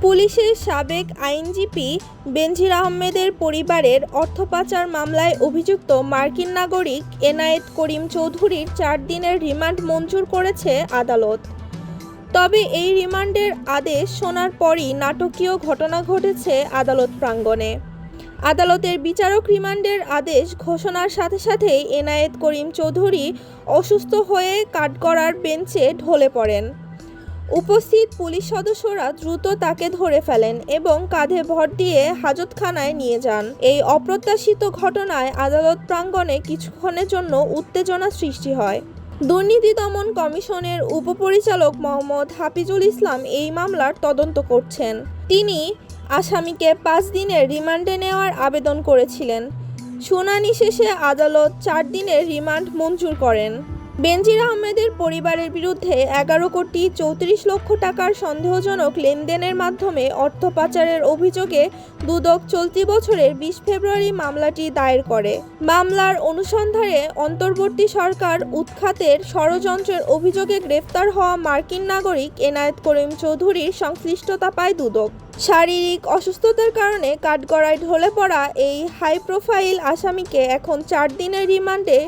পুলিশের সাবেক আইনজীবী বেনজির আহমেদের পরিবারের অর্থ পাচার মামলায় অভিযুক্ত মার্কিন নাগরিক এনায়েত করিম চৌধুরীর 4 দিনের রিমান্ড মঞ্জুর করেছে আদালত। তবে এই রিমান্ডের আদেশ শোনার পরই নাটকীয় ঘটনা ঘটেছে আদালত প্রাঙ্গণে। আদালতের বিচারক রিমান্ডের আদেশ ঘোষণার সাথে সাথেই এনায়েত করিম চৌধুরী অসুস্থ হয়ে কাঠগড়ার বেঞ্চে ঢলে পড়েন। উপস্থিত পুলিশ সদস্যরা দ্রুত তাকে ধরে ফেলেন এবং কাঁধে ভর দিয়ে হাজতখানায় নিয়ে যান। এই অপ্রত্যাশিত ঘটনায় আদালত প্রাঙ্গণে কিছুক্ষণের জন্য উত্তেজনা সৃষ্টি হয়। দুর্নীতি দমন কমিশনের উপপরিচালক মোহাম্মদ হাফিজুল ইসলাম এই মামলার তদন্ত করছেন। তিনি আসামিকে 5 দিনের রিমান্ডে নেওয়ার আবেদন করেছিলেন। শুনানি শেষে আদালত 4 দিনের রিমান্ড মঞ্জুর করেন। বেনজির আহমেদের পরিবারের বিরুদ্ধে 11 কোটি 34 লক্ষ টাকার সন্দেহজনক লেনদেনের মাধ্যমে অর্থ পাচারের অভিযোগে দুদক চলতি বছরের 20 ফেব্রুয়ারি মামলাটি দায়ের করে। মামলার অনুসন্ধানে অন্তর্বর্তী সরকার উৎখাতের ষড়যন্ত্রের অভিযোগে গ্রেফতার হওয়া মার্কিন নাগরিক এনায়েত করিম চৌধুরীর সংশ্লিষ্টতা পায় দুদক। শারীরিক অসুস্থতার কারণে কাঠগড়ায় ঢলে পড়া এই হাই প্রোফাইল আসামিকে এখন 4 দিনের রিমান্ডে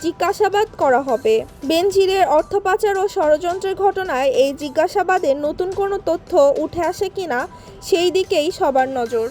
জিজ্ঞাসাবাদ করা হবে। বেনজিরের অর্থ পাচার ও ষড়যন্ত্রের ঘটনায় এই জিজ্ঞাসাবাদে নতুন কোনো তথ্য উঠে আসে কিনা সেই দিকেই সবার নজর।